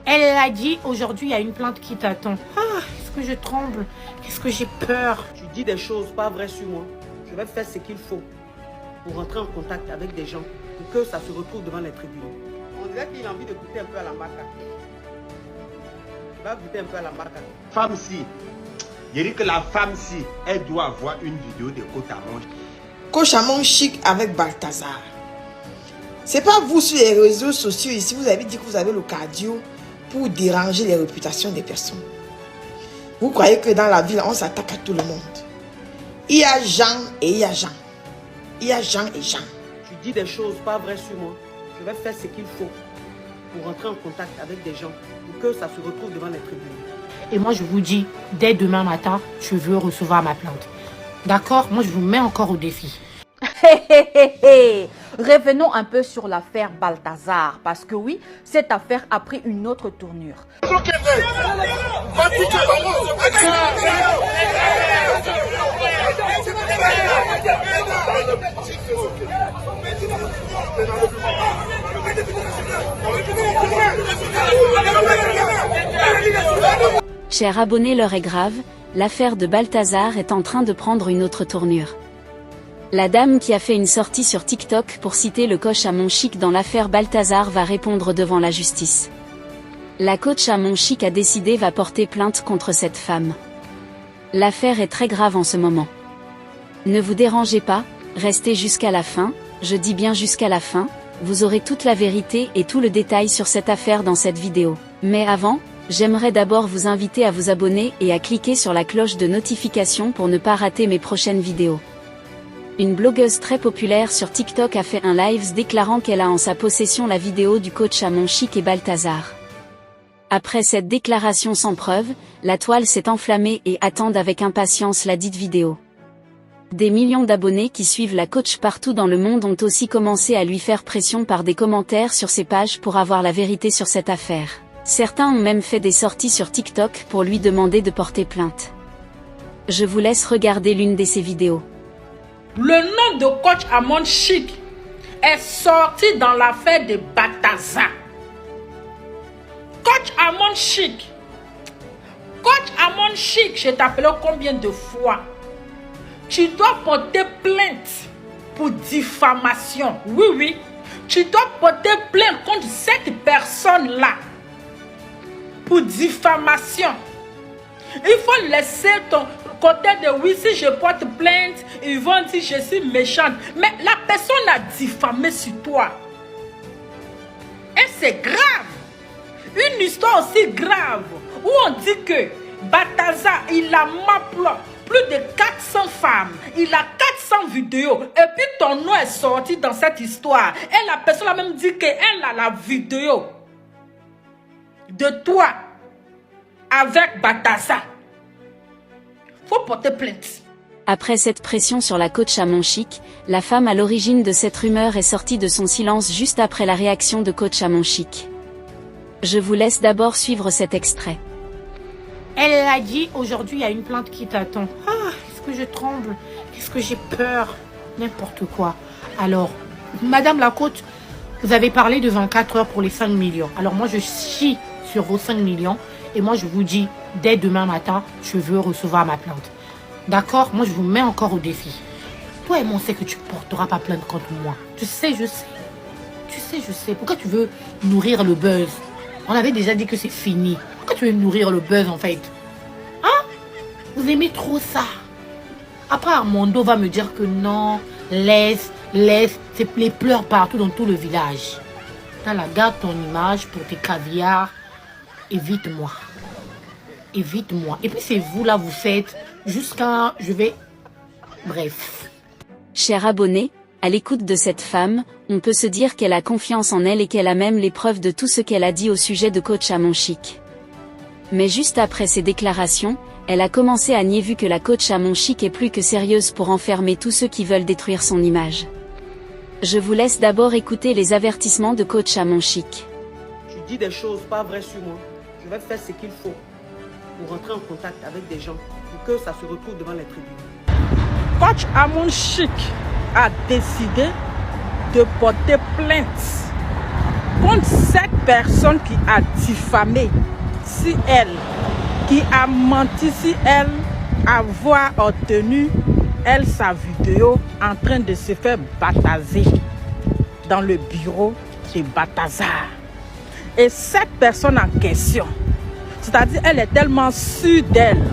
Elle a dit, aujourd'hui, il y a une plainte qui t'attend. Ah, est-ce que je tremble? Qu'est-ce que j'ai peur? Tu dis des choses pas vraies sur moi. Je vais faire ce qu'il faut pour rentrer en contact avec des gens pour que ça se retrouve devant les tribunaux. On dirait qu'il a envie de goûter un peu à la maca. Il va goûter un peu à la maca. Femme-ci, je dis que la femme-ci, elle doit avoir une vidéo de Coach Amon. Coach Amon Chic avec Balthazar. C'est pas vous sur les réseaux sociaux ici, vous avez dit que vous avez le cardio pour déranger les réputations des personnes. Vous croyez que dans la ville, on s'attaque à tout le monde. Il y a Jean et il y a Jean. Il y a Jean et Jean. Tu dis des choses pas vraies sur moi. Je vais faire ce qu'il faut pour rentrer en contact avec des gens pour que ça se retrouve devant les tribunaux. Et moi, je vous dis, dès demain matin, je veux recevoir ma plainte. D'accord? Moi, je vous mets encore au défi. Revenons un peu sur l'affaire Balthazar, parce que oui, cette affaire a pris une autre tournure. Chers abonnés, l'heure est grave, l'affaire de Balthazar est en train de prendre une autre tournure. La dame qui a fait une sortie sur TikTok pour citer le coach Amon Chic dans l'affaire Balthazar va répondre devant la justice. La coach Amon Chic a décidé va porter plainte contre cette femme. L'affaire est très grave en ce moment. Ne vous dérangez pas, restez jusqu'à la fin, je dis bien jusqu'à la fin, vous aurez toute la vérité et tout le détail sur cette affaire dans cette vidéo. Mais avant, j'aimerais d'abord vous inviter à vous abonner et à cliquer sur la cloche de notification pour ne pas rater mes prochaines vidéos. Une blogueuse très populaire sur TikTok a fait un live déclarant qu'elle a en sa possession la vidéo du coach Amon Chic et Balthazar. Après cette déclaration sans preuve, la toile s'est enflammée et attendent avec impatience la dite vidéo. Des millions d'abonnés qui suivent la coach partout dans le monde ont aussi commencé à lui faire pression par des commentaires sur ses pages pour avoir la vérité sur cette affaire. Certains ont même fait des sorties sur TikTok pour lui demander de porter plainte. Je vous laisse regarder l'une de ces vidéos. Le nom de coach Amon Chic est sorti dans l'affaire de Balthazar. Coach Amon Chic. Coach Amon Chic, je t'appelle combien de fois? Tu dois porter plainte pour diffamation. Oui, oui. Tu dois porter plainte contre cette personne-là pour diffamation. Il faut laisser ton côté de oui, si je porte plainte, ils vont dire je suis méchante. Mais la personne a diffamé sur toi. Et c'est grave. Une histoire aussi grave où on dit que Balthazar, il a mappé plus de 400 femmes. Il a 400 vidéos. Et puis ton nom est sorti dans cette histoire. Et la personne a même dit qu'elle a la vidéo de toi avec Balthazar. Faut porter plainte. Après cette pression sur la coach Amon Chic, la femme à l'origine de cette rumeur est sortie de son silence juste après la réaction de coach Amon Chic. Je vous laisse d'abord suivre cet extrait. Elle a dit, aujourd'hui, il y a une plainte qui t'attend. Ah, est-ce que je tremble? Qu'est-ce que j'ai peur? N'importe quoi. Alors, Madame la coach, vous avez parlé de 24 heures pour les 5 millions. Alors moi, je chie sur vos 5 millions. Et moi, je vous dis, dès demain matin, je veux recevoir ma plainte. D'accord? Moi, je vous mets encore au défi. Toi et moi, on sait que tu ne porteras pas plainte contre moi. Tu sais, je sais. Tu sais, je sais. Pourquoi tu veux nourrir le buzz? On avait déjà dit que c'est fini. Pourquoi tu veux nourrir le buzz, en fait? Hein? Vous aimez trop ça. Après, Armando va me dire que non, laisse. C'est les pleurs partout dans tout le village. T'as la garde ton image pour tes caviars. Évite-moi. Évite-moi. Et puis c'est vous là, vous faites jusqu'à... Je vais... Bref. Chers abonnés, à l'écoute de cette femme, on peut se dire qu'elle a confiance en elle et qu'elle a même les preuves de tout ce qu'elle a dit au sujet de coach Amon Chic. Mais juste après ces déclarations, elle a commencé à nier vu que la coach Amon Chic est plus que sérieuse pour enfermer tous ceux qui veulent détruire son image. Je vous laisse d'abord écouter les avertissements de coach Amon Chic. Tu dis des choses pas vraies sur moi. Je vais faire ce qu'il faut pour rentrer en contact avec des gens pour que ça se retrouve devant les tribunaux. Coach Amon Chic a décidé de porter plainte contre cette personne qui a diffamé, si elle, qui a menti, si elle avoir obtenu, elle, sa vidéo en train de se faire bataser dans le bureau de Balthazar. Et cette personne en question, c'est-à-dire elle est tellement sûre d'elle,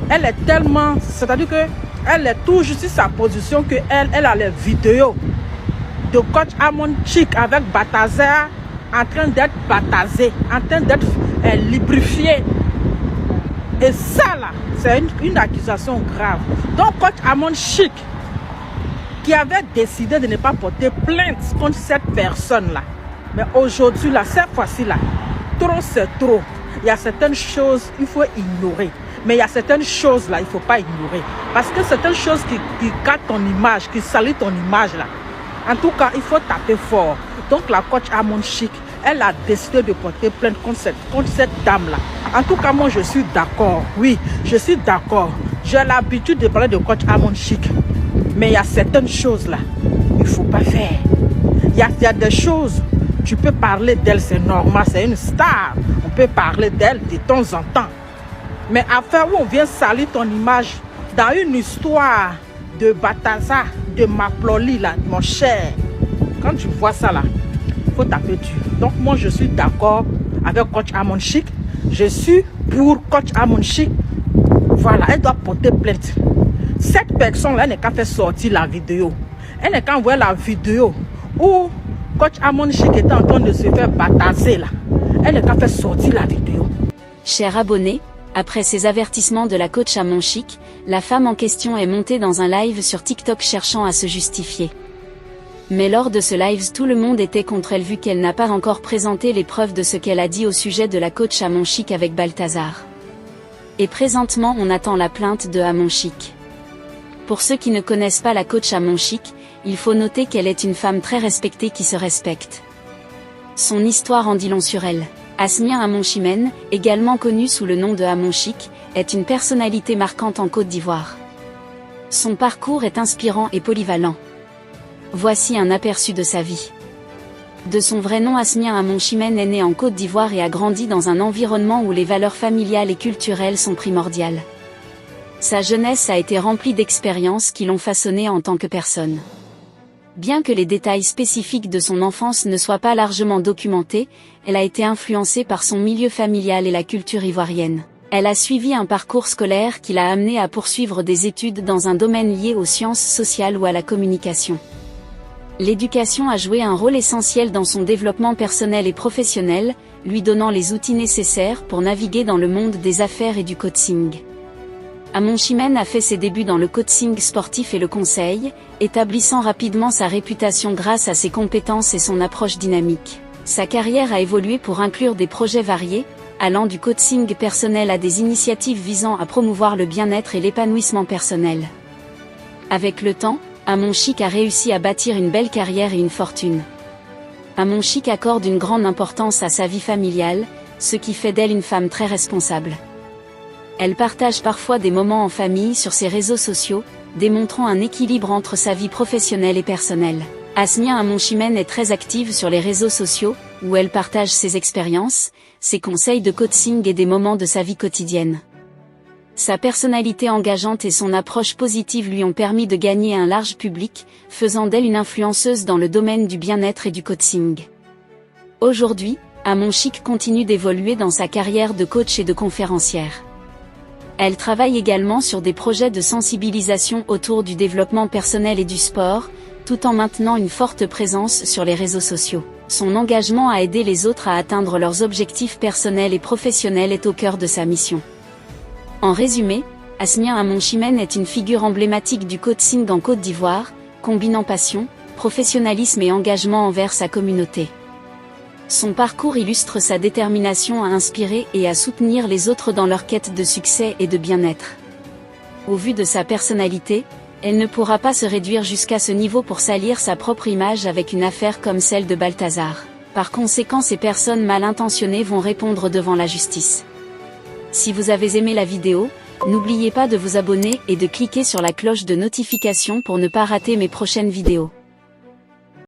elle est tellement, c'est-à-dire que elle est toujours sur sa position que elle a les vidéos de coach Amon Chic avec Balthazar en train d'être baptisé, en train d'être lubrifié. Et ça là, c'est une accusation grave. Donc coach Amon Chic, qui avait décidé de ne pas porter plainte contre cette personne-là. Mais aujourd'hui, là, cette fois-ci, là, trop c'est trop. Il y a certaines choses qu'il faut ignorer. Mais il y a certaines choses, là, il ne faut pas ignorer. Parce que certaines choses qui gâtent ton image, qui salissent ton image, là. En tout cas, il faut taper fort. Donc, la coach Amon Chic, elle a décidé de porter plainte contre cette dame-là. En tout cas, moi, je suis d'accord. Oui, je suis d'accord. J'ai l'habitude de parler de coach Amon Chic. Mais il y a certaines choses là, il ne faut pas faire. Il y a des choses, tu peux parler d'elle, c'est normal, c'est une star. On peut parler d'elle de temps en temps. Mais affaire où on vient salir ton image dans une histoire de Balthazar, de Maploli là, mon cher. Quand tu vois ça là, il faut taper dur. Donc moi je suis d'accord avec coach Amon Chic. Je suis pour coach Amon Chic. Voilà, elle doit porter plainte. Cette personne-là, elle n'est qu'à faire sortir la vidéo. Elle n'est qu'à envoyer la vidéo où coach Amon Chic était en train de se faire bataser là. Elle n'est qu'à faire sortir la vidéo. Chers abonnés, après ces avertissements de la coach Amon Chic, la femme en question est montée dans un live sur TikTok cherchant à se justifier. Mais lors de ce live, tout le monde était contre elle vu qu'elle n'a pas encore présenté les preuves de ce qu'elle a dit au sujet de la coach Amon Chic avec Balthazar. Et présentement, on attend la plainte de Amon Chic. Pour ceux qui ne connaissent pas la coach Amon Chic, il faut noter qu'elle est une femme très respectée qui se respecte. Son histoire en dit long sur elle. Asmia Amon Chimène, également connue sous le nom de Amon Chic, est une personnalité marquante en Côte d'Ivoire. Son parcours est inspirant et polyvalent. Voici un aperçu de sa vie. De son vrai nom, Asmia Amon Chimène est née en Côte d'Ivoire et a grandi dans un environnement où les valeurs familiales et culturelles sont primordiales. Sa jeunesse a été remplie d'expériences qui l'ont façonnée en tant que personne. Bien que les détails spécifiques de son enfance ne soient pas largement documentés, elle a été influencée par son milieu familial et la culture ivoirienne. Elle a suivi un parcours scolaire qui l'a amenée à poursuivre des études dans un domaine lié aux sciences sociales ou à la communication. L'éducation a joué un rôle essentiel dans son développement personnel et professionnel, lui donnant les outils nécessaires pour naviguer dans le monde des affaires et du coaching. Amon Chimène a fait ses débuts dans le coaching sportif et le conseil, établissant rapidement sa réputation grâce à ses compétences et son approche dynamique. Sa carrière a évolué pour inclure des projets variés, allant du coaching personnel à des initiatives visant à promouvoir le bien-être et l'épanouissement personnel. Avec le temps, Amon Chic a réussi à bâtir une belle carrière et une fortune. Amon Chic accorde une grande importance à sa vie familiale, ce qui fait d'elle une femme très responsable. Elle partage parfois des moments en famille sur ses réseaux sociaux, démontrant un équilibre entre sa vie professionnelle et personnelle. Asmia Amon Chimène est très active sur les réseaux sociaux, où elle partage ses expériences, ses conseils de coaching et des moments de sa vie quotidienne. Sa personnalité engageante et son approche positive lui ont permis de gagner un large public, faisant d'elle une influenceuse dans le domaine du bien-être et du coaching. Aujourd'hui, Amon Chic continue d'évoluer dans sa carrière de coach et de conférencière. Elle travaille également sur des projets de sensibilisation autour du développement personnel et du sport, tout en maintenant une forte présence sur les réseaux sociaux. Son engagement à aider les autres à atteindre leurs objectifs personnels et professionnels est au cœur de sa mission. En résumé, Asmia Amon Chimène est une figure emblématique du coaching en Côte d'Ivoire, combinant passion, professionnalisme et engagement envers sa communauté. Son parcours illustre sa détermination à inspirer et à soutenir les autres dans leur quête de succès et de bien-être. Au vu de sa personnalité, elle ne pourra pas se réduire jusqu'à ce niveau pour salir sa propre image avec une affaire comme celle de Balthazar. Par conséquent, ces personnes mal intentionnées vont répondre devant la justice. Si vous avez aimé la vidéo, n'oubliez pas de vous abonner et de cliquer sur la cloche de notification pour ne pas rater mes prochaines vidéos.